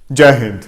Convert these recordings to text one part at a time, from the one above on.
जय हिंद।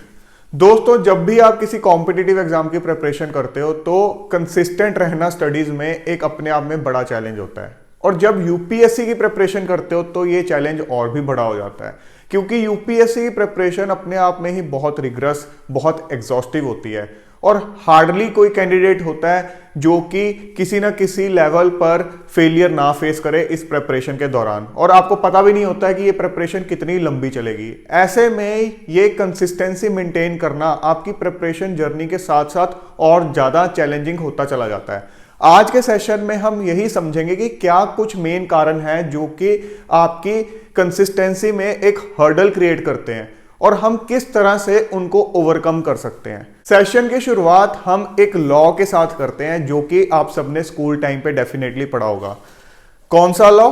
दोस्तों, जब भी आप किसी कॉम्पिटिटिव एग्जाम की प्रिपरेशन करते हो तो कंसिस्टेंट रहना स्टडीज में एक अपने आप में बड़ा चैलेंज होता है। और जब यूपीएससी की प्रिपरेशन करते हो तो ये चैलेंज और भी बड़ा हो जाता है, क्योंकि यूपीएससी की प्रिपरेशन अपने आप में ही बहुत रिग्रस, बहुत एग्जॉस्टिव होती है। और हार्डली कोई कैंडिडेट होता है जो कि किसी ना किसी लेवल पर फेलियर ना फेस करे इस प्रिपरेशन के दौरान, और आपको पता भी नहीं होता है कि ये प्रिपरेशन कितनी लंबी चलेगी। ऐसे में ये कंसिस्टेंसी मेंटेन करना आपकी प्रिपरेशन जर्नी के साथ साथ और ज़्यादा चैलेंजिंग होता चला जाता है। आज के सेशन में हम यही समझेंगे कि क्या कुछ मेन कारण हैं जो कि आपकी कंसिस्टेंसी में एक हर्डल क्रिएट करते हैं और हम किस तरह से उनको ओवरकम कर सकते हैं। सेशन की शुरुआत हम एक लॉ के साथ करते हैं जो कि आप सबने स्कूल टाइम पे डेफिनेटली पढ़ा होगा। कौन सा law?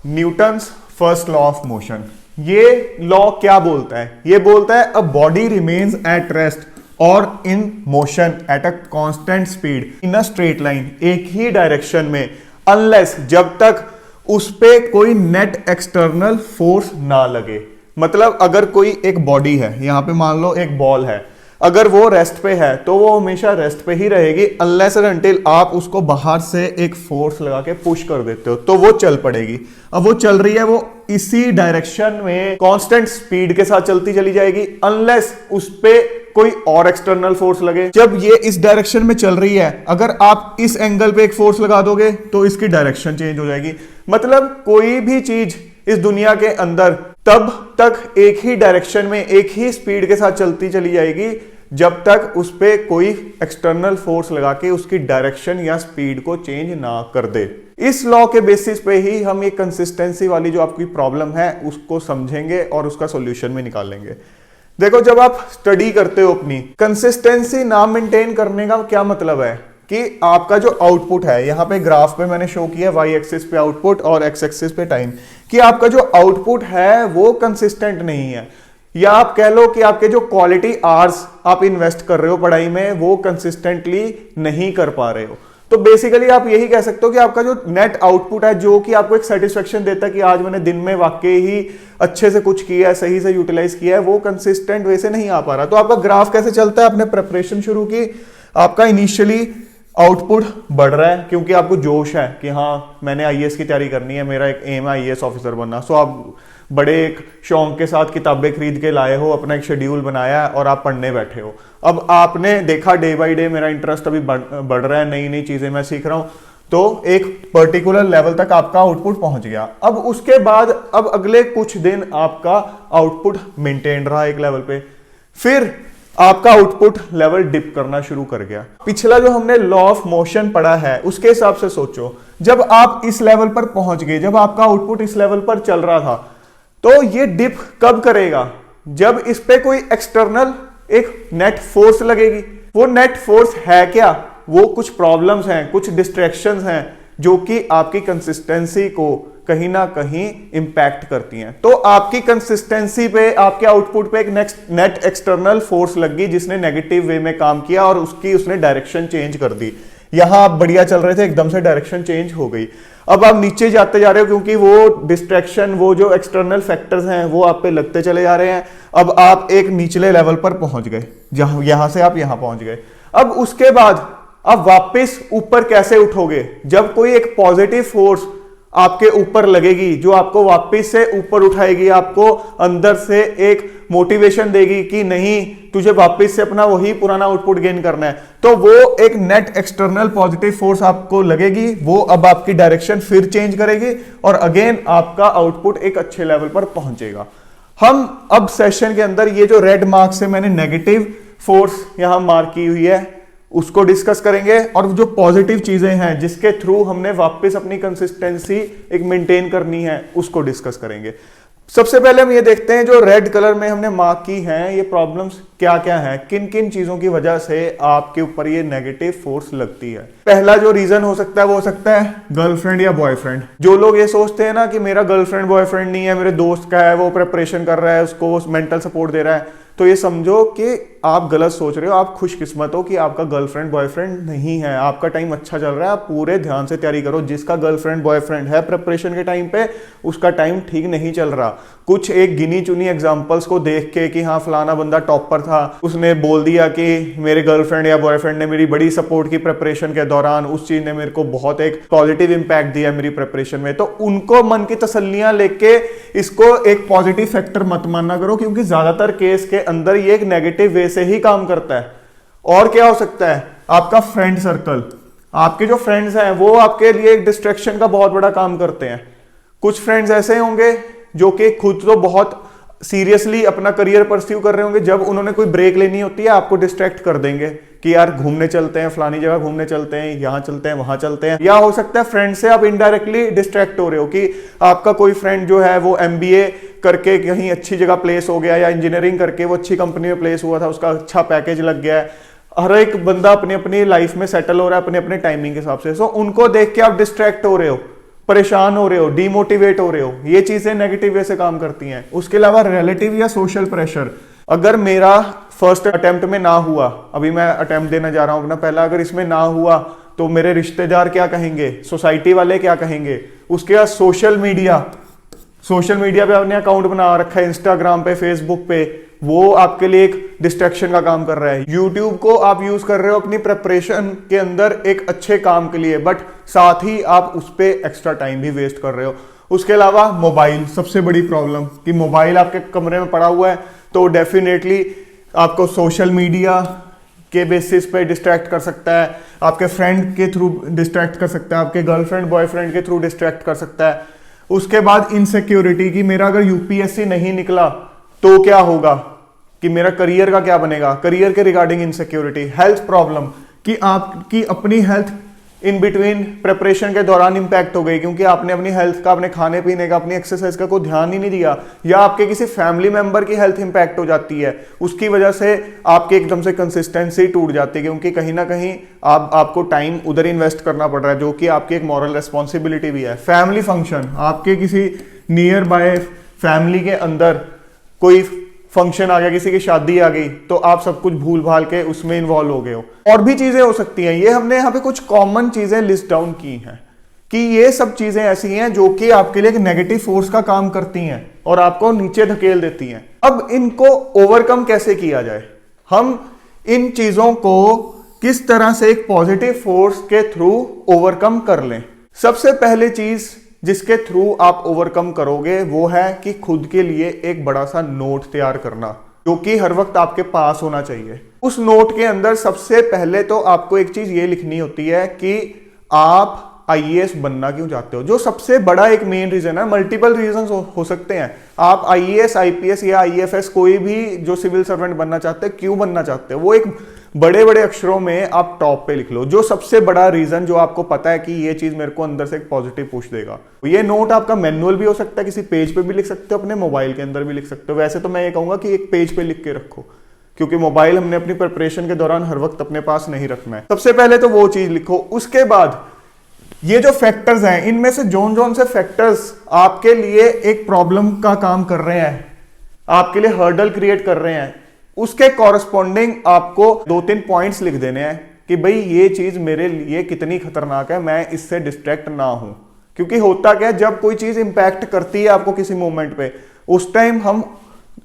Newton's first law of motion. ये लॉ क्या बोलता है? ये बोलता है a body remains at rest or in motion at a constant speed in a straight line, एक ही डायरेक्शन में, अनलेस, जब तक उस पे कोई नेट एक्सटर्नल फोर्स ना लगे। मतलब अगर कोई एक बॉडी है, यहां पे मान लो एक बॉल है, अगर वो रेस्ट पे है तो वो हमेशा रेस्ट पे ही रहेगी अनलेस एंड अनटिल आप उसको बाहर से एक फोर्स लगा के पुश कर देते हो तो वो चल पड़ेगी। अब वो चल रही है, वो इसी डायरेक्शन में कांस्टेंट स्पीड के साथ चलती चली जाएगी अनलेस उस पे कोई और एक्सटर्नल फोर्स लगे। जब ये इस डायरेक्शन में चल रही है, अगर आप इस एंगल पे एक फोर्स लगा दोगे तो इसकी डायरेक्शन चेंज हो जाएगी। मतलब कोई भी चीज इस दुनिया के अंदर तब तक एक ही डायरेक्शन में, एक ही स्पीड के साथ चलती चली जाएगी जब तक उस पे कोई एक्सटर्नल फोर्स लगा के उसकी डायरेक्शन या स्पीड को चेंज ना कर दे। इस लॉ के बेसिस पे ही हम ये कंसिस्टेंसी वाली जो आपकी प्रॉब्लम है उसको समझेंगे और उसका सॉल्यूशन भी निकालेंगे। देखो, जब आप स्टडी करते हो अपनी, कंसिस्टेंसी ना मेंटेन करने का क्या मतलब है कि आपका जो आउटपुट है, यहां पे ग्राफ पे मैंने शो किया वाई एक्सिस पे आउटपुट और एक्स एक्सिस पे टाइम, कि आपका जो आउटपुट है वो कंसिस्टेंट नहीं है, या आप कह लो कि आपके जो क्वालिटी आवर्स आप इन्वेस्ट कर रहे हो पढ़ाई में वो कंसिस्टेंटली नहीं कर पा रहे हो। तो बेसिकली आप यही कह सकते हो कि आपका जो नेट आउटपुट है, जो कि आपको एक सेटिस्फेक्शन देता है कि आज मैंने दिन में वाकई ही अच्छे से कुछ किया है, सही से यूटिलाइज किया है, वो कंसिस्टेंट वे से नहीं आ पा रहा। तो आपका ग्राफ कैसे चलता है? आपने प्रिपरेशन शुरू की, आपका इनिशियली आउटपुट बढ़ रहा है क्योंकि आपको जोश है कि हाँ मैंने आईएएस की तैयारी करनी है, मेरा एक एम है आईएएस ऑफिसर बनना। सो आप बड़े एक शौक के साथ किताबें खरीद के लाए हो, अपना एक शेड्यूल बनाया और आप पढ़ने बैठे हो। अब आपने देखा डे बाय डे मेरा इंटरेस्ट अभी बढ़ रहा है, नई नई चीजें मैं सीख रहा हूं, तो एक पर्टिकुलर लेवल तक आपका आउटपुट पहुंच गया। अब उसके बाद अब अगले कुछ दिन आपका आउटपुट मेंटेन रहा एक लेवल पे, फिर आपका आउटपुट लेवल डिप करना शुरू कर गया। पिछला जो हमने लॉ ऑफ मोशन पढ़ा है उसके हिसाब से सोचो, जब आप इस लेवल पर पहुंच गए, जब आपका आउटपुट इस लेवल पर चल रहा था, तो ये डिप कब करेगा? जब इस पे कोई एक्सटर्नल एक नेट फोर्स लगेगी। वो नेट फोर्स है क्या? वो कुछ प्रॉब्लम्स हैं, कुछ डिस्ट्रैक्शंस हैं जो कि आपकी कंसिस्टेंसी को कहीं ना कहीं इंपैक्ट करती हैं। तो आपकी कंसिस्टेंसी पे, आपके आउटपुट पे एक नेट एक्सटर्नल फोर्स लग गई जिसने नेगेटिव वे में काम किया और उसने डायरेक्शन चेंज कर दी। यहां आप बढ़िया चल रहे थे, एकदम से डायरेक्शन चेंज हो गई। अब आप नीचे जाते जा रहे हो क्योंकि वो डिस्ट्रैक्शन, वो जो एक्सटर्नल फैक्टर्स हैं वो आप पे लगते चले जा रहे हैं। अब आप एक निचले लेवल पर पहुंच गए, जहां यहां से आप यहां पहुंच गए। अब उसके बाद आप वापस ऊपर कैसे उठोगे? जब कोई एक पॉजिटिव फोर्स आपके ऊपर लगेगी जो आपको वापस से ऊपर उठाएगी, आपको अंदर से एक मोटिवेशन देगी कि नहीं, तुझे वापस से अपना वही पुराना आउटपुट गेन करना है, तो वो एक नेट एक्सटर्नल पॉजिटिव फोर्स आपको लगेगी, वो अब आपकी डायरेक्शन फिर चेंज करेगी और अगेन आपका आउटपुट एक अच्छे लेवल पर पहुंचेगा। हम अब सेशन के अंदर ये जो रेड मार्क से मैंने नेगेटिव फोर्स यहां मार्क की हुई है उसको डिस्कस करेंगे, और जो पॉजिटिव चीजें हैं जिसके थ्रू हमने वापस अपनी कंसिस्टेंसी एक मेंटेन करनी है उसको डिस्कस करेंगे। सबसे पहले हम ये देखते हैं जो रेड कलर में हमने मार्क की हैं ये प्रॉब्लम्स क्या क्या हैं, किन किन चीजों की वजह से आपके ऊपर ये नेगेटिव फोर्स लगती है। पहला जो रीजन हो सकता है वो हो सकता है गर्लफ्रेंड या बॉयफ्रेंड। जो लोग ये सोचते हैं ना कि मेरा गर्लफ्रेंड बॉयफ्रेंड नहीं है, मेरे दोस्त का है, वो प्रिपरेशन कर रहा है, उसको मेंटल सपोर्ट दे रहा है, तो ये समझो कि आप गलत सोच रहे हो। आप खुशकिस्मत हो कि आपका गर्लफ्रेंड बॉयफ्रेंड नहीं है, आपका टाइम अच्छा चल रहा है, आप पूरे ध्यान से तैयारी करो। जिसका गर्लफ्रेंड बॉयफ्रेंड है प्रिपरेशन के टाइम पे, उसका टाइम ठीक नहीं चल रहा। कुछ एक गिनी चुनी एग्जांपल्स को देख के कि हाँ फलाना बंदा टॉपर था, उसने बोल दिया कि मेरे गर्लफ्रेंड या बॉयफ्रेंड ने मेरी बड़ी सपोर्ट की प्रिपरेशन के दौरान, उस चीज ने मेरे को बहुत एक पॉजिटिव इंपैक्ट दिया मेरी प्रिपरेशन में, तो उनको मन की तसल्लियां लेके इसको एक पॉजिटिव फैक्टर मत मानना करो, क्योंकि ज्यादातर केस के अंदर ये एक नेगेटिव वे से ही काम करता है। और क्या हो सकता है, आपका फ्रेंड सर्कल, आपके जो फ्रेंड्स हैं वो आपके लिए एक डिस्ट्रैक्शन का बहुत बड़ा काम करते हैं। कुछ फ्रेंड्स ऐसे होंगे जो कि खुद तो बहुत सीरियसली अपना करियर परस्यू कर रहे होंगे, जब उन्होंने कोई ब्रेक लेनी होती है आपको डिस्ट्रैक्ट कर देंगे कि यार घूमने चलते हैं, फलानी जगह घूमने चलते हैं, यहाँ चलते हैं, वहां चलते हैं। या हो सकता है फ्रेंड से आप इनडायरेक्टली डिस्ट्रैक्ट हो रहे हो कि आपका कोई फ्रेंड जो है वो MBA करके कहीं अच्छी जगह प्लेस हो गया, या इंजीनियरिंग करके वो अच्छी कंपनी में प्लेस हुआ था, उसका अच्छा पैकेज लग गया है। हर एक बंदा अपनी अपनी लाइफ में सेटल हो रहा है अपने अपने टाइमिंग के हिसाब से। सो उनको देख के आप डिस्ट्रैक्ट हो रहे हो, परेशान हो रहे हो, डिमोटिवेट हो रहे हो। ये चीजें नेगेटिव वे से काम करती हैं। उसके अलावा रिलेटिव या सोशल प्रेशर, अगर मेरा फर्स्ट अटेम्प्ट में ना हुआ, अभी मैं अटेम्प्ट देना जा रहा हूं अपना पहला, अगर इसमें ना हुआ तो मेरे रिश्तेदार क्या कहेंगे, सोसाइटी वाले क्या कहेंगे। उसके बाद सोशल मीडिया पे आपने अकाउंट बना रखा है, इंस्टाग्राम पे, फेसबुक पे, वो आपके लिए एक डिस्ट्रैक्शन का काम कर रहा है। यूट्यूब को आप यूज कर रहे हो अपनी प्रिपरेशन के अंदर एक अच्छे काम के लिए, बट साथ ही आप उस पर एक्स्ट्रा टाइम भी वेस्ट कर रहे हो। उसके अलावा मोबाइल, सबसे बड़ी प्रॉब्लम कि मोबाइल आपके कमरे में पड़ा हुआ है तो डेफिनेटली आपको सोशल मीडिया के बेसिस पे डिस्ट्रैक्ट कर सकता है, आपके फ्रेंड के थ्रू डिस्ट्रैक्ट कर सकता है, आपके गर्लफ्रेंड बॉयफ्रेंड के थ्रू डिस्ट्रैक्ट कर सकता है। उसके बाद इनसिक्योरिटी कि मेरा अगर UPSC नहीं निकला तो क्या होगा, कि मेरा करियर का क्या बनेगा, करियर के रिगार्डिंग इनसिक्योरिटी। हेल्थ प्रॉब्लम कि आपकी अपनी हेल्थ इन बिटवीन प्रिपरेशन के दौरान इंपैक्ट हो गई, क्योंकि आपने अपनी हेल्थ का, अपने खाने पीने का, अपनी एक्सरसाइज का कोई ध्यान ही नहीं दिया, या आपके किसी फैमिली मेंबर की हेल्थ इंपैक्ट हो जाती है, उसकी वजह से आपकी एकदम से कंसिस्टेंसी टूट जाती है, क्योंकि कहीं ना कहीं आपको टाइम उधर इन्वेस्ट करना पड़ रहा है, जो कि आपकी एक मॉरल रिस्पॉन्सिबिलिटी भी है। फैमिली फंक्शन, आपके किसी नियर बाय फैमिली के अंदर कोई फंक्शन आ गया, किसी की शादी आ गई, तो आप सब कुछ भूल भाल के उसमें इन्वॉल्व हो गए हो। और भी चीजें हो सकती हैं। ये हमने यहाँ पे कुछ कॉमन चीजें लिस्ट डाउन की हैं कि ये सब चीजें ऐसी हैं जो कि आपके लिए एक नेगेटिव फोर्स का काम करती हैं और आपको नीचे धकेल देती हैं। अब इनको ओवरकम कैसे किया जाए, हम इन चीजों को किस तरह से एक पॉजिटिव फोर्स के थ्रू ओवरकम कर लें। सबसे पहले चीज जिसके थ्रू आप ओवरकम करोगे वो है कि खुद के लिए एक बड़ा सा नोट तैयार करना, जो कि हर वक्त आपके पास होना चाहिए। उस नोट के अंदर सबसे पहले तो आपको एक चीज ये लिखनी होती है कि आप IAS बनना क्यों चाहते हो। जो सबसे बड़ा एक मेन रीजन है, मल्टीपल रीजन हो सकते हैं। आप IAS, IPS या IFS कोई भी जो सिविल सर्वेंट बनना चाहते हैं, क्यों बनना चाहते हो, वो एक बड़े बड़े अक्षरों में आप टॉप पे लिख लो। जो सबसे बड़ा रीजन जो आपको पता है कि ये चीज मेरे को अंदर से एक पॉजिटिव पुश देगा। ये नोट आपका मैनुअल भी हो सकता है, किसी पेज पे भी लिख सकते हो, अपने मोबाइल के अंदर भी लिख सकते हो। वैसे तो मैं ये कहूंगा कि एक पेज पे लिख के रखो, क्योंकि मोबाइल हमने अपनी प्रिपरेशन के दौरान हर वक्त अपने पास नहीं रखना है। सबसे पहले तो वो चीज लिखो। उसके बाद ये जो फैक्टर्स हैं, इनमें से जोन से फैक्टर्स आपके लिए एक प्रॉब्लम का काम कर रहे हैं, आपके लिए हर्डल क्रिएट कर रहे हैं, उसके कॉरस्पॉन्डिंग आपको 2-3 पॉइंट्स लिख देने हैं कि भाई ये चीज मेरे लिए कितनी खतरनाक है, मैं इससे डिस्ट्रैक्ट ना हूं। क्योंकि होता क्या है, जब कोई चीज इंपैक्ट करती है आपको किसी मोमेंट पे, उस टाइम हम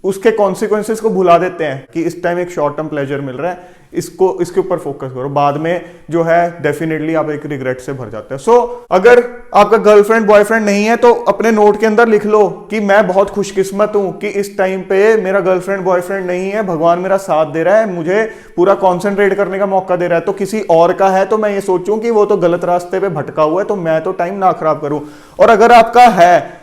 उसके कॉन्सिक्वेंसेस को भुला देते हैं कि इस टाइम एक शॉर्ट टर्म प्लेजर मिल रहा है, इसके ऊपर फोकस करो। बाद में जो है डेफिनेटली आप एक रिग्रेट से भर जाते हैं। सो अगर आपका गर्लफ्रेंड बॉयफ्रेंड नहीं है तो अपने नोट के अंदर लिख लो कि मैं बहुत खुशकिस्मत हूं कि इस टाइम पे मेरा गर्लफ्रेंड बॉयफ्रेंड नहीं है, भगवान मेरा साथ दे रहा है, मुझे पूरा कॉन्सेंट्रेट करने का मौका दे रहा है। तो किसी और का है तो मैं ये सोचूं कि वो तो गलत रास्ते पे भटका हुआ है, तो मैं तो टाइम ना खराब करूं। और अगर आपका है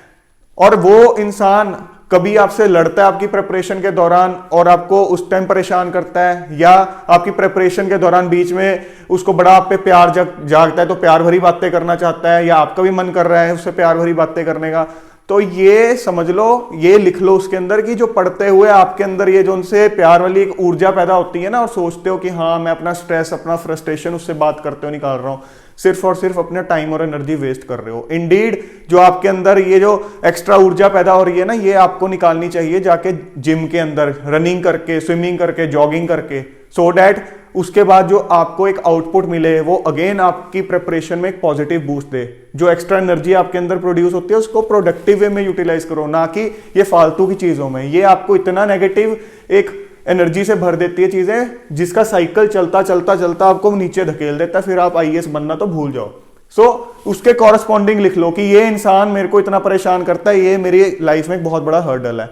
और वो इंसान कभी आपसे लड़ता है आपकी प्रिपरेशन के दौरान और आपको उस टाइम परेशान करता है, या आपकी प्रिपरेशन के दौरान बीच में उसको बड़ा आप पे प्यार जागता है तो प्यार भरी बातें करना चाहता है, या आपका भी मन कर रहा है उससे प्यार भरी बातें करने का, तो ये समझ लो, ये लिख लो उसके अंदर कि जो पढ़ते हुए आपके अंदर ये जो उनसे प्यार वाली एक ऊर्जा पैदा होती है ना, और सोचते हो कि हाँ मैं अपना स्ट्रेस, अपना फ्रस्ट्रेशन उससे बात करते हो निकाल रहा हूँ, सिर्फ और सिर्फ अपना टाइम और एनर्जी वेस्ट कर रहे हो। इंडीड जो आपके अंदर ये जो एक्स्ट्रा ऊर्जा पैदा हो रही है ना, ये आपको निकालनी चाहिए जाके जिम के अंदर रनिंग करके, स्विमिंग करके, जॉगिंग करके, सो डैट उसके बाद जो आपको एक आउटपुट मिले वो अगेन आपकी प्रिपरेशन में एक पॉजिटिव बूस्ट दे। जो एक्स्ट्रा एनर्जी आपके अंदर प्रोड्यूस होती है उसको प्रोडक्टिव वे में यूटिलाइज करो, ना कि ये फालतू की चीजों में। ये आपको इतना नेगेटिव एक एनर्जी से भर देती है चीजें, जिसका साइकिल चलता चलता चलता आपको नीचे धकेल देता है, फिर आप आईएएस बनना तो भूल जाओ। सो उसके कॉरस्पॉन्डिंग लिख लो कि ये इंसान मेरे को इतना परेशान करता है, ये मेरी लाइफ में एक बहुत बड़ा हर्डल है।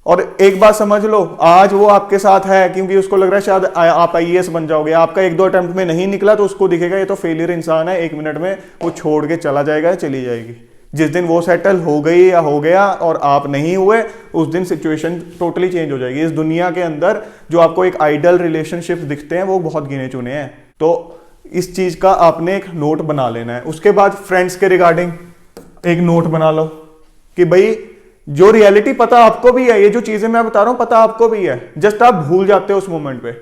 और एक बात समझ लो, आज वो आपके साथ है क्योंकि उसको लग रहा है शायद आप आईएएस बन जाओगे। आपका 1-2 अटेम्प्ट में नहीं निकला तो उसको दिखेगा ये तो फेलियर इंसान है, 1 मिनट में वो छोड़ के चला जाएगा, चली जाएगी। जिस दिन वो सेटल हो गई या हो गया और आप नहीं हुए, उस दिन सिचुएशन टोटली चेंज हो जाएगी। इस दुनिया के अंदर जो आपको एक आइडल रिलेशनशिप दिखते हैं वो बहुत गिने चुने हैं। तो इस चीज का आपने एक नोट बना लेना है। उसके बाद फ्रेंड्स के रिगार्डिंग एक नोट बना लो कि भाई जो रियलिटी पता आपको भी है, ये जो चीजें मैं बता रहा हूं पता आपको भी है, जस्ट आप भूल जाते हो उस मोमेंट पे।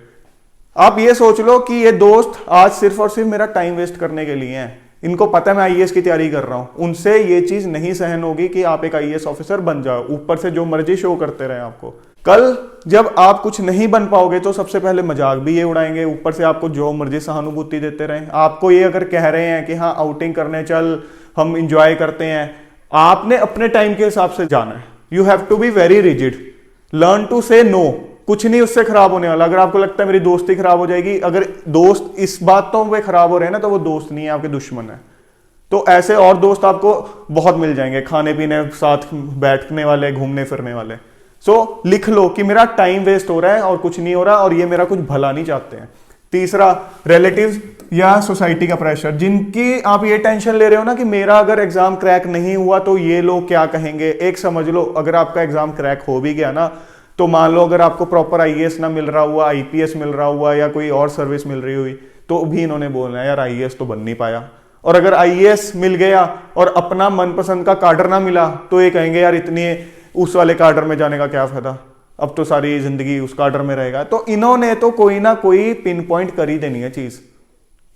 आप ये सोच लो कि ये दोस्त आज सिर्फ और सिर्फ मेरा टाइम वेस्ट करने के लिए हैं, इनको पता है मैं आईएएस की तैयारी कर रहा हूं, उनसे ये चीज नहीं सहन होगी कि आप एक आईएएस ऑफिसर बन जाओ, ऊपर से जो मर्जी शो करते रहे आपको। कल जब आप कुछ नहीं बन पाओगे तो सबसे पहले मजाक भी ये उड़ाएंगे, ऊपर से आपको जो मर्जी सहानुभूति देते रहे। आपको ये अगर कह रहे हैं कि हाँ आउटिंग करने चल, हम इंजॉय करते हैं, आपने अपने टाइम के हिसाब से जाना है। You have to be very rigid, learn to say no. कुछ नहीं उससे खराब होने वाला। अगर आपको लगता है मेरी दोस्ती खराब हो जाएगी, अगर दोस्त इस बातों पे खराब हो रहे हैं ना, तो वो दोस्त नहीं है, आपके दुश्मन है। तो ऐसे और दोस्त आपको बहुत मिल जाएंगे, खाने पीने साथ बैठने वाले, घूमने फिरने वाले। सो लिख लो कि मेरा टाइम वेस्ट हो रहा है और कुछ नहीं हो रहा, और ये मेरा कुछ भला नहीं चाहते हैं। तीसरा, रिलेटिव्स या सोसाइटी का प्रेशर, जिनकी आप ये टेंशन ले रहे हो ना कि मेरा अगर एग्जाम क्रैक नहीं हुआ तो ये लोग क्या कहेंगे। एक समझ लो, अगर आपका एग्जाम क्रैक हो भी गया ना, तो मान लो अगर आपको प्रॉपर आईएएस ना मिल रहा हुआ, आईपीएस मिल रहा हुआ या कोई और सर्विस मिल रही हुई, तो भी इन्होंने बोलना है यार आईएएस तो बन नहीं पाया। और अगर आईएएस मिल गया और अपना मनपसंद का काडर ना मिला, तो ये कहेंगे यार इतनी उस वाले काडर में जाने का क्या फायदा, अब तो सारी जिंदगी उस काडर में रहेगा। तो इन्होंने तो कोई ना कोई पिन पॉइंट कर ही देनी है चीज।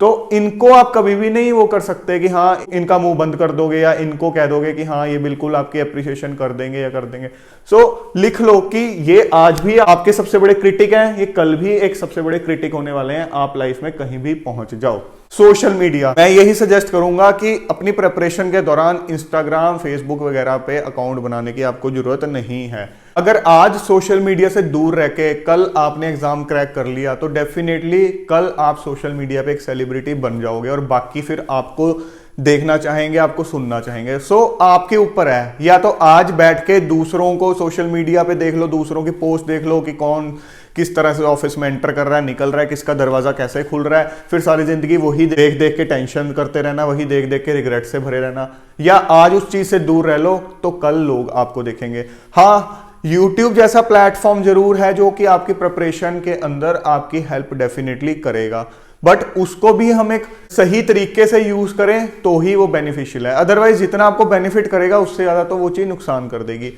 तो इनको आप कभी भी नहीं वो कर सकते कि हाँ इनका मुंह बंद कर दोगे या इनको कह दोगे कि हाँ ये बिल्कुल आपकी अप्रिसिएशन कर देंगे या कर देंगे। सो लिख लो कि ये आज भी आपके सबसे बड़े क्रिटिक हैं, ये कल भी एक सबसे बड़े क्रिटिक होने वाले हैं, आप लाइफ में कहीं भी पहुंच जाओ। सोशल मीडिया, मैं यही सजेस्ट करूंगा कि अपनी प्रिपरेशन के दौरान इंस्टाग्राम, फेसबुक वगैरह पे अकाउंट बनाने की आपको जरूरत नहीं है। अगर आज सोशल मीडिया से दूर रह के कल आपने एग्जाम क्रैक कर लिया, तो डेफिनेटली कल आप सोशल मीडिया पे एक सेलिब्रिटी बन जाओगे और बाकी फिर आपको देखना चाहेंगे, आपको सुनना चाहेंगे। सो आपके ऊपर है, या तो आज बैठ के दूसरों को सोशल मीडिया पे देख लो, दूसरों की पोस्ट देख लो कि कौन किस तरह से ऑफिस में एंटर कर रहा है, निकल रहा है, किसका दरवाजा कैसे खुल रहा है, फिर सारी जिंदगी वही देख देख के टेंशन करते रहना, वही देख देख के रिग्रेट से भरे रहना। या आज उस चीज से दूर रह लो, तो कल लोग आपको देखेंगे। हाँ, YouTube जैसा प्लेटफॉर्म जरूर है जो कि आपकी प्रिपरेशन के अंदर आपकी हेल्प डेफिनेटली करेगा, बट उसको भी हम एक सही तरीके से यूज करें तो ही वो बेनिफिशियल है। अदरवाइज जितना आपको बेनिफिट करेगा उससे ज्यादा तो वो चीज नुकसान कर देगी।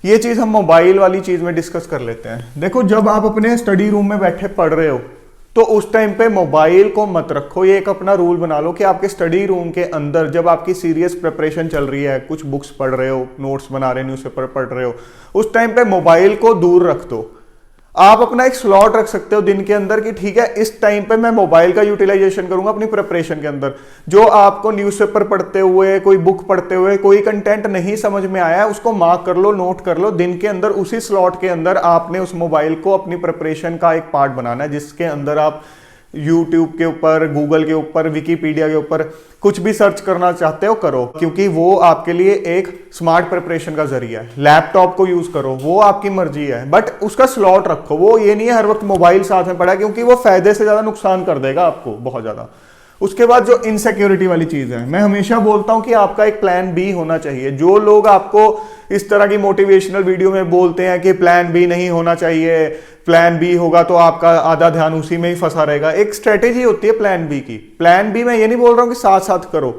ये चीज हम मोबाइल वाली चीज में डिस्कस कर लेते हैं। देखो, जब आप अपने स्टडी रूम में बैठे पढ़ रहे हो तो उस टाइम पे मोबाइल को मत रखो। ये एक अपना रूल बना लो कि आपके स्टडी रूम के अंदर जब आपकी सीरियस प्रिपरेशन चल रही है, कुछ बुक्स पढ़ रहे हो, नोट्स बना रहे हो, न्यूज़पेपर पढ़ रहे हो, उस टाइम पे मोबाइल को दूर रख दो। आप अपना एक स्लॉट रख सकते हो दिन के अंदर कि ठीक है इस टाइम पे मैं मोबाइल का यूटिलाइजेशन करूंगा अपनी प्रिपरेशन के अंदर। जो आपको न्यूज़पेपर पढ़ते हुए, कोई बुक पढ़ते हुए कोई कंटेंट नहीं समझ में आया है, उसको मार्क कर लो, नोट कर लो। दिन के अंदर उसी स्लॉट के अंदर आपने उस मोबाइल को अपनी प्रिपरेशन का एक पार्ट बनाना है, जिसके अंदर आप यूट्यूब के ऊपर, गूगल के ऊपर, विकीपीडिया के ऊपर कुछ भी सर्च करना चाहते हो करो, क्योंकि वो आपके लिए एक स्मार्ट प्रिपरेशन का जरिया है। लैपटॉप को यूज करो, वो आपकी मर्जी है, बट उसका स्लॉट रखो। वो ये नहीं है हर वक्त मोबाइल साथ में पड़ा, क्योंकि वो फायदे से ज्यादा नुकसान कर देगा आपको बहुत ज्यादा। उसके बाद जो इनसिक्योरिटी वाली चीज है, मैं हमेशा बोलता हूं कि आपका एक प्लान बी होना चाहिए। जो लोग आपको इस तरह की मोटिवेशनल वीडियो में बोलते हैं कि प्लान बी नहीं होना चाहिए, प्लान बी होगा तो आपका आधा ध्यान उसी में ही फंसा रहेगा, एक स्ट्रेटेजी होती है प्लान बी की। प्लान बी मैं ये नहीं बोल रहा हूं कि साथ साथ करो।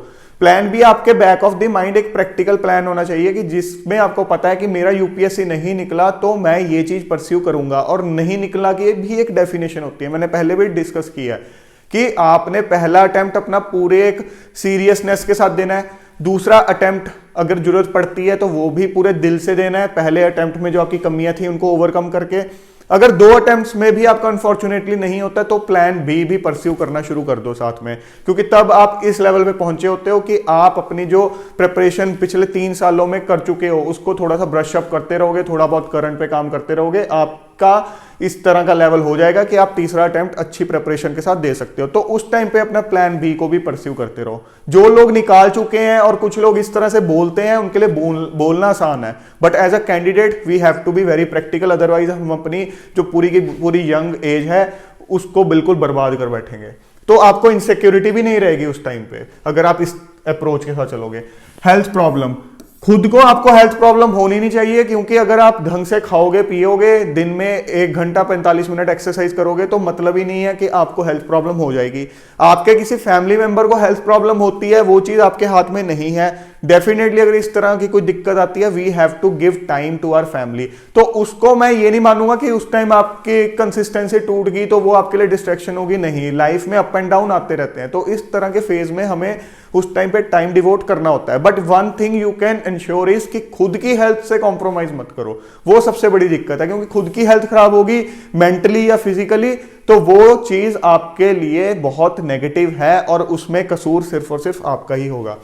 प्लान बी आपके बैक ऑफ द माइंड एक प्रैक्टिकल प्लान होना चाहिए कि जिसमें आपको पता है कि मेरा यूपीएससी नहीं निकला तो मैं ये चीज परस्यू करूंगा। और नहीं निकला की भी एक डेफिनेशन होती है, मैंने पहले भी डिस्कस किया है कि आपने पहला अटेम्प्ट अपना पूरे एक सीरियसनेस के साथ देना है, दूसरा अटेम्प्ट अगर जरूरत पड़ती है तो वो भी पूरे दिल से देना है, पहले अटेम्प्ट में जो आपकी कमियां थी उनको ओवरकम करके। अगर 2 अटेम्प्ट्स में भी आपका अनफॉर्चुनेटली नहीं होता तो प्लान बी भी परस्यू करना शुरू कर दो साथ में, क्योंकि तब आप इस लेवल पे पहुंचे होते हो कि आप अपनी जो प्रिपरेशन पिछले 3 सालों में कर चुके हो उसको थोड़ा सा ब्रश अप करते रहोगे, थोड़ा बहुत करंट पे काम करते रहोगे, आपका इस तरह का लेवल हो जाएगा कि आप तीसरा अटेम्प्ट अच्छी प्रिपरेशन के साथ दे सकते हो। तो उस टाइम पे अपना प्लान बी को भी परस्यू करते रहो। जो लोग निकाल चुके हैं और कुछ लोग इस तरह से बोलते हैं उनके लिए बोलना आसान है, but as a candidate we have to be very practical, otherwise हम अपनी जो पूरी की पूरी यंग एज है उसको बिल्कुल बर्बाद कर बैठेंगे। तो आपको इनसिक्योरिटी भी नहीं रहेगी उस टाइम पे अगर आप इस अप्रोच के साथ चलोगे। हेल्थ प्रॉब्लम, खुद को आपको हेल्थ प्रॉब्लम होनी नहीं चाहिए, क्योंकि अगर आप ढंग से खाओगे पियोगे, दिन में 1 घंटा 45 मिनट एक्सरसाइज करोगे तो मतलब ही नहीं है कि आपको हेल्थ प्रॉब्लम हो जाएगी। आपके किसी फैमिली मेंबर को हेल्थ प्रॉब्लम होती है, वो चीज आपके हाथ में नहीं है। डेफिनेटली अगर इस तरह की कोई दिक्कत आती है, we have to give time to our family. तो उसको मैं ये नहीं मानूंगा कि उस टाइम आपकी कंसिस्टेंसी टूट गई तो वो आपके लिए डिस्ट्रैक्शन होगी, नहीं। लाइफ में अप एंड डाउन आते रहते हैं, तो इस तरह के फेज में हमें उस टाइम पे टाइम डिवोट करना होता है। But one thing you can ensure is कि खुद की हेल्थ से कॉम्प्रोमाइज मत करो, वो सबसे बड़ी दिक्कत है, क्योंकि खुद की हेल्थ खराब होगी मेंटली या फिजिकली तो वो चीज आपके लिए बहुत नेगेटिव है और उसमें कसूर सिर्फ और सिर्फ आपका ही होगा।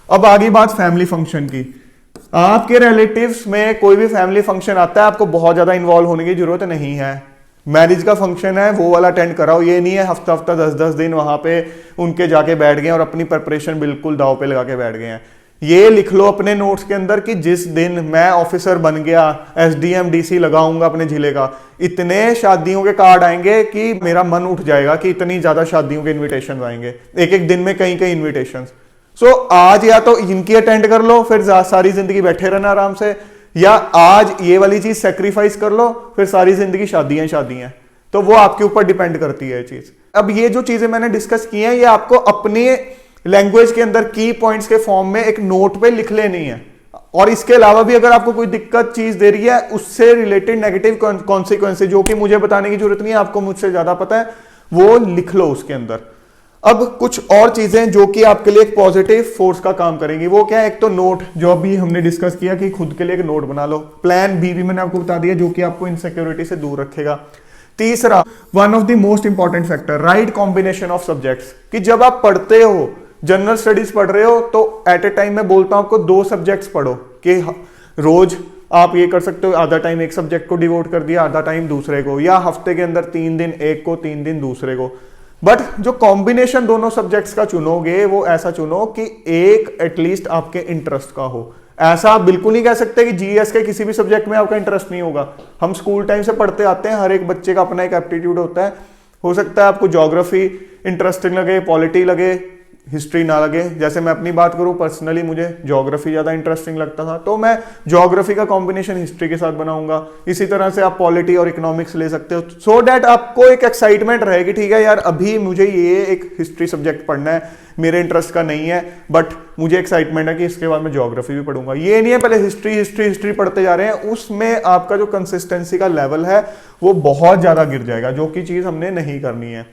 अब आगे बात फैमिली फंक्शन की। आपके रिलेटिव्स में कोई भी फैमिली फंक्शन आता है, आपको बहुत ज्यादा इन्वॉल्व होने की जरूरत नहीं है। मैरिज का फंक्शन है वो वाला अटेंड कराओ, ये नहीं है हफ्ता हफ्ता 10-10 दिन वहां पे उनके जाके बैठ गए और अपनी प्रिपरेशन बिल्कुल दाव पे लगा के बैठ गए हैं। ये लिख लो अपने नोट्स के अंदर कि जिस दिन मैं ऑफिसर बन गया, एसडीएम डीसी लगाऊंगा अपने जिले का, इतने शादियों के कार्ड आएंगे कि मेरा मन उठ जाएगा कि इतनी ज्यादा शादियों के इन्विटेशन आएंगे, एक एक दिन में कई कई इन्विटेशन। सो आज या तो इनकी अटेंड कर लो फिर सारी जिंदगी बैठे रहना आराम से, या आज ये वाली चीज सेक्रीफाइस कर लो फिर सारी जिंदगी शादियां शादियां। तो वो आपके ऊपर डिपेंड करती है चीज। अब ये जो चीजें मैंने डिस्कस की हैं ये आपको अपने लैंग्वेज के अंदर की पॉइंट्स के फॉर्म में एक नोट पे लिख लेनी है, और इसके अलावा भी अगर आपको कोई दिक्कत चीज दे रही है उससे रिलेटेड नेगेटिव कॉन्सिक्वेंसेज जो कि मुझे बताने की जरूरत नहीं है, आपको मुझसे ज्यादा पता है, वो लिख लो उसके अंदर। अब कुछ और चीजें जो कि आपके लिए एक पॉजिटिव फोर्स का काम करेंगी, वो क्या है? एक तो नोट, जो अभी हमने डिस्कस किया कि खुद के लिए एक नोट बना लो। प्लान बी भी मैंने आपको बता दिया जो कि आपको इनसिक्योरिटी से दूर रखेगा। तीसरा, one of the most important factor, right combination of subjects. कि जब आप पढ़ते हो, जनरल स्टडीज पढ़ रहे हो, तो एट ए टाइम मैं बोलता हूं आपको 2 सब्जेक्ट्स पढ़ो, कि रोज आप ये कर सकते हो, आधा टाइम एक सब्जेक्ट को डिवोट कर दिया, आधा टाइम दूसरे को, या हफ्ते के अंदर 3 दिन एक को, 3 दिन दूसरे को। बट जो कॉम्बिनेशन दोनों सब्जेक्ट्स का चुनोगे वो ऐसा चुनो कि एक एटलीस्ट आपके इंटरेस्ट का हो। ऐसा आप बिल्कुल नहीं कह सकते कि जीएस के किसी भी सब्जेक्ट में आपका इंटरेस्ट नहीं होगा। हम स्कूल टाइम से पढ़ते आते हैं, हर एक बच्चे का अपना एक एप्टीट्यूड होता है। हो सकता है आपको ज्योग्राफी इंटरेस्टिंग लगे, पॉलिटी लगे, हिस्ट्री ना लगे। जैसे मैं अपनी बात करूं, पर्सनली मुझे ज्योग्राफी ज्यादा इंटरेस्टिंग लगता था, तो मैं ज्योग्राफी का कॉम्बिनेशन हिस्ट्री के साथ बनाऊंगा। इसी तरह से आप पॉलिटी और इकोनॉमिक्स ले सकते हो, सो दैट आपको एक एक्साइटमेंट रहेगी, ठीक है यार अभी मुझे ये एक हिस्ट्री सब्जेक्ट पढ़ना है, मेरे इंटरेस्ट का नहीं है, बट मुझे एक्साइटमेंट है कि इसके बाद मैं ज्योग्राफी भी पढ़ूंगा। ये नहीं है पहले हिस्ट्री हिस्ट्री हिस्ट्री पढ़ते जा रहे हैं, उसमें आपका जो कंसिस्टेंसी का लेवल है वो बहुत ज्यादा गिर जाएगा, जो कि चीज हमने नहीं करनी है।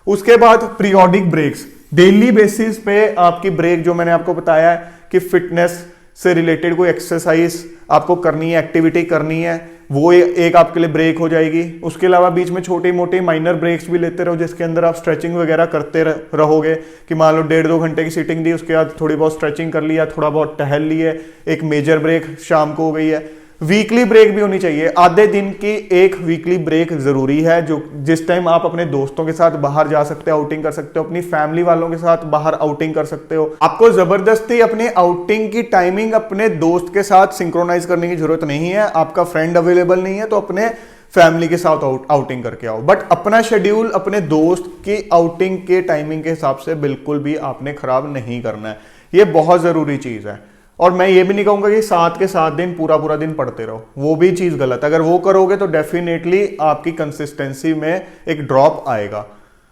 उसके बाद पीरियोडिक ब्रेक्स, डेली बेसिस पे आपकी ब्रेक, जो मैंने आपको बताया है कि फिटनेस से रिलेटेड कोई एक्सरसाइज आपको करनी है, एक्टिविटी करनी है, वो एक आपके लिए ब्रेक हो जाएगी। उसके अलावा बीच में छोटी मोटी माइनर ब्रेक्स भी लेते रहो, जिसके अंदर आप स्ट्रेचिंग वगैरह करते रहोगे, कि मान लो 1.5-2 घंटे की सीटिंग दी, उसके बाद थोड़ी बहुत स्ट्रेचिंग कर लिया, थोड़ा बहुत टहल लिए, एक मेजर ब्रेक शाम को हो गई है। वीकली ब्रेक भी होनी चाहिए, आधे दिन की एक वीकली ब्रेक जरूरी है, जो जिस टाइम आप अपने दोस्तों के साथ बाहर जा सकते हो, आउटिंग कर सकते हो, अपनी फैमिली वालों के साथ बाहर आउटिंग कर सकते हो। आपको जबरदस्ती अपनी आउटिंग की टाइमिंग अपने दोस्त के साथ सिंक्रोनाइज करने की जरूरत नहीं है। आपका फ्रेंड अवेलेबल नहीं है तो अपने फैमिली के साथ आउटिंग करके आओ, बट अपना शेड्यूल अपने दोस्त की आउटिंग के टाइमिंग के हिसाब से बिल्कुल भी आपने खराब नहीं करना है। ये बहुत जरूरी चीज है। और मैं ये भी नहीं कहूंगा कि 7 के 7 दिन पूरा पूरा दिन पढ़ते रहो, वो भी चीज गलत है। अगर वो करोगे तो डेफिनेटली आपकी कंसिस्टेंसी में एक ड्रॉप आएगा।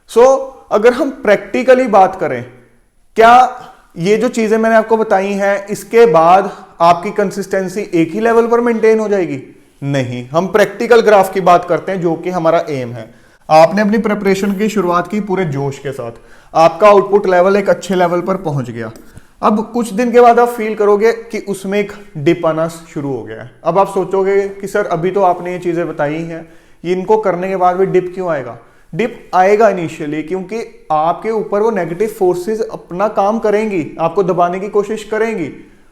सो अगर हम प्रैक्टिकली बात करें, क्या ये जो चीजें मैंने आपको बताई हैं इसके बाद आपकी कंसिस्टेंसी एक ही लेवल पर मेंटेन हो जाएगी? नहीं, हम प्रैक्टिकल ग्राफ की बात करते हैं जो कि हमारा एम है। आपने अपनी प्रिपरेशन की शुरुआत की पूरे जोश के साथ, आपका आउटपुट लेवल एक अच्छे लेवल पर पहुंच गया। अब कुछ दिन के बाद आप फील करोगे कि उसमें एक डिप आना शुरू हो गया है। अब आप सोचोगे कि सर अभी तो आपने ये चीजें बताई हैं, इनको करने के बाद भी डिप क्यों आएगा? डिप आएगा इनिशियली क्योंकि आपके ऊपर वो नेगेटिव फोर्सेस अपना काम करेंगी, आपको दबाने की कोशिश करेंगी।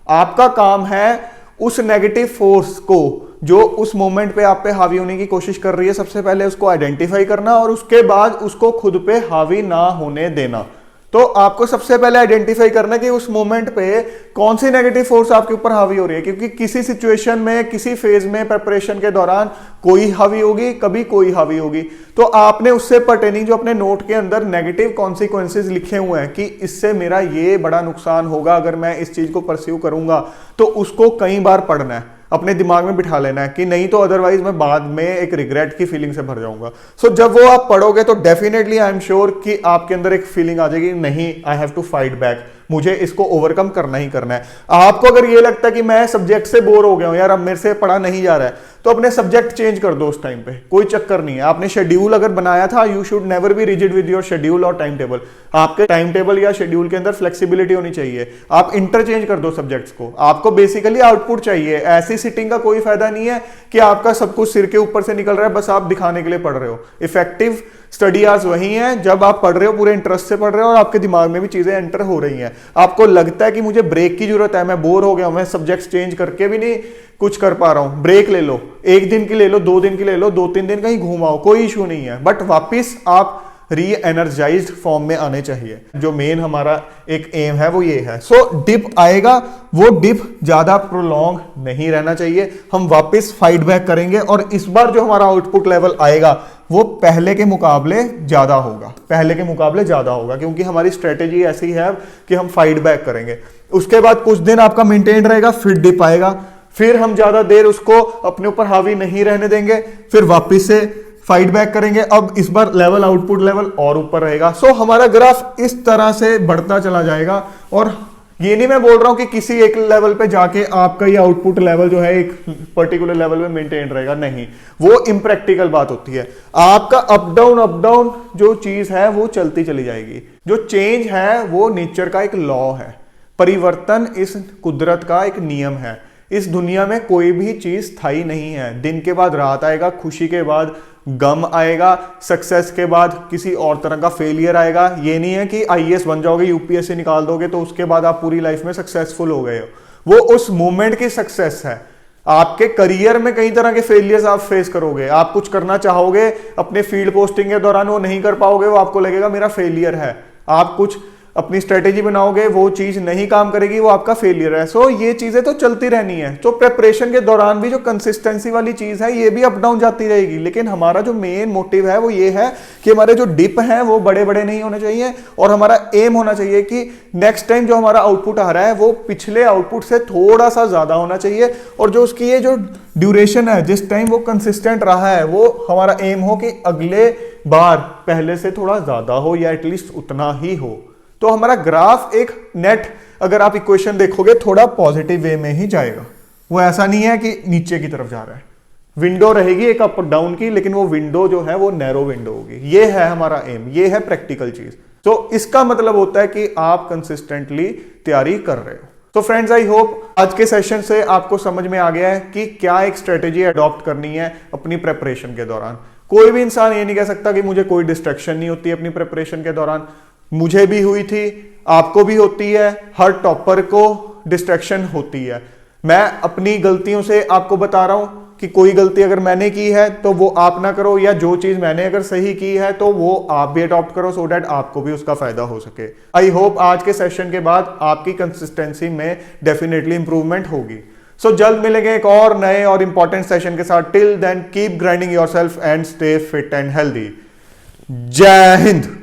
आपका काम है उस नेगेटिव फोर्स को जो उस मोमेंट पे आप पे हावी होने की कोशिश कर रही है, सबसे पहले उसको आइडेंटिफाई करना और उसके बाद उसको खुद पे हावी ना होने देना। तो आपको सबसे पहले आइडेंटिफाई करना कि उस मोमेंट पे कौन सी नेगेटिव फोर्स आपके ऊपर हावी हो रही है, क्योंकि किसी सिचुएशन में, किसी फेज में प्रिपरेशन के दौरान कोई हावी होगी, कभी कोई हावी होगी। तो आपने उससे पर्टेनिंग जो अपने नोट के अंदर नेगेटिव कॉन्सिक्वेंसेस लिखे हुए हैं कि इससे मेरा ये बड़ा नुकसान होगा अगर मैं इस चीज को परस्यू करूंगा, तो उसको कई बार पढ़ना है, अपने दिमाग में बिठा लेना है कि नहीं तो अदरवाइज मैं बाद में एक रिग्रेट की फीलिंग से भर जाऊंगा। सो जब वो आप पढ़ोगे तो डेफिनेटली आई एम श्योर कि आपके अंदर एक फीलिंग आ जाएगी, नहीं I have to fight back, मुझे इसको ओवरकम करना ही करना है। आपको अगर ये लगता है कि मैं सब्जेक्ट से बोर हो गया हूं यार, अब मेरे से पढ़ा नहीं जा रहा है, तो अपने सब्जेक्ट चेंज कर दो उस टाइम पे, कोई चक्कर नहीं है। आपने शेड्यूल अगर बनाया था, you should never be rigid with your schedule और टाइम टेबल। आपके टाइम टेबल या शेड्यूल के अंदर फ्लेक्सिबिलिटी होनी चाहिए। आप इंटरचेंज कर दो सब्जेक्ट्स को। आपको बेसिकली आउटपुट चाहिए। ऐसी सिटिंग का कोई फायदा नहीं है कि आपका सब कुछ सिर के ऊपर से निकल रहा है, बस आप दिखाने के लिए पढ़ रहे हो। इफेक्टिव स्टडी आवर्स वही हैं जब आप पढ़ रहे हो, पूरे इंटरेस्ट से पढ़ रहे हो और आपके दिमाग में भी चीजें एंटर हो रही हैं। आपको लगता है कि मुझे ब्रेक की जरूरत है, मैं बोर हो गया हूं, मैं सब्जेक्ट्स चेंज करके भी नहीं कुछ कर पा रहा हूं, ब्रेक ले लो, 1 दिन की ले लो, 2 दिन की ले लो, 2-3 दिन कहीं घूमाओ, कोई इशू नहीं है, बट वापिस आप री एनर्जाइज्ड फॉर्म में आने चाहिए। जो मेन हमारा एक एम है वो ये है। सो डिप आएगा, वो डिप ज्यादा प्रोलॉन्ग नहीं रहना चाहिए, हम वापस फाइट बैक करेंगे और इस बार जो हमारा आउटपुट लेवल आएगा वो पहले के मुकाबले ज्यादा होगा, पहले के मुकाबले ज्यादा होगा, क्योंकि हमारी स्ट्रेटेजी ऐसी है कि हम फाइट बैक करेंगे। उसके बाद कुछ दिन आपका मेंटेन रहेगा, फिर डिप आएगा, फिर हम ज्यादा देर उसको अपने ऊपर हावी नहीं रहने देंगे, फिर वापस से फाइट बैक करेंगे। अब इस बार लेवल, आउटपुट लेवल और ऊपर रहेगा। सो हमारा ग्राफ इस तरह से बढ़ता चला जाएगा। और ये नहीं मैं बोल रहा हूं कि किसी एक लेवल पे जाके आपका ये आउटपुट लेवल जो है एक पर्टिकुलर लेवल में मेंटेन रहेगा, नहीं, वो इम्प्रैक्टिकल बात होती है। आपका अप डाउन जो चीज है वो चलती चली जाएगी। जो चेंज है वो नेचर का एक लॉ है, परिवर्तन इस कुदरत का एक नियम है। इस दुनिया में कोई भी चीज स्थायी नहीं है। दिन के बाद रात आएगा, खुशी के बाद गम आएगा, सक्सेस के बाद किसी और तरह का फेलियर आएगा। ये नहीं है कि आईएएस बन जाओगे, यूपीएससी निकाल दोगे तो उसके बाद आप पूरी लाइफ में सक्सेसफुल हो गए हो। वो उस मोमेंट की सक्सेस है। आपके करियर में कई तरह के फेलियर्स आप फेस करोगे। आप कुछ करना चाहोगे, अपने फील्ड पोस्टिंग के दौरान वो नहीं कर पाओगे, वो आपको लगेगा मेरा फेलियर है। आप कुछ अपनी स्ट्रेटेजी बनाओगे, वो चीज नहीं काम करेगी, वो आपका फेलियर है। सो ये चीजें तो चलती रहनी है। तो प्रिपरेशन के दौरान भी जो कंसिस्टेंसी वाली चीज है ये भी अप डाउन जाती रहेगी, लेकिन हमारा जो मेन मोटिव है वो ये है कि हमारे जो डिप हैं वो बड़े बड़े नहीं होने चाहिए और हमारा एम होना चाहिए कि नेक्स्ट टाइम जो हमारा आउटपुट आ रहा है वो पिछले आउटपुट से थोड़ा सा ज्यादा होना चाहिए। और जो उसकी ये जो ड्यूरेशन है, जिस टाइम वो कंसिस्टेंट रहा है, वो हमारा एम हो कि अगले बार पहले से थोड़ा ज्यादा हो या एटलीस्ट उतना ही हो। तो हमारा ग्राफ एक नेट, अगर आप इक्वेशन देखोगे, थोड़ा पॉजिटिव वे में ही जाएगा। वो ऐसा नहीं है कि नीचे की तरफ जा रहा है। विंडो रहेगी एक अप डाउन की, लेकिन वो विंडो जो है वो नैरो विंडो होगी। ये है हमारा एम, ये है प्रैक्टिकल चीज। तो इसका मतलब होता है कि आप कंसिस्टेंटली तैयारी कर रहे हो। तो फ्रेंड्स, आई होप आज के सेशन से आपको समझ में आ गया है कि क्या एक स्ट्रेटेजी अडॉप्ट करनी है अपनी प्रेपरेशन के दौरान। कोई भी इंसान ये नहीं कह सकता कि मुझे कोई डिस्ट्रैक्शन नहीं होती अपनी प्रेपरेशन के दौरान। मुझे भी हुई थी, आपको भी होती है, हर टॉपर को डिस्ट्रैक्शन होती है। मैं अपनी गलतियों से आपको बता रहा हूं कि कोई गलती अगर मैंने की है तो वो आप ना करो, या जो चीज मैंने अगर सही की है तो वो आप भी अडॉप्ट करो, सो दैट आपको भी उसका फायदा हो सके। आई होप आज के सेशन के बाद आपकी कंसिस्टेंसी में डेफिनेटली इंप्रूवमेंट होगी। सो जल्द मिलेंगे एक और नए और इंपॉर्टेंट सेशन के साथ। Till then keep grinding yourself and stay fit and healthy. जय हिंद।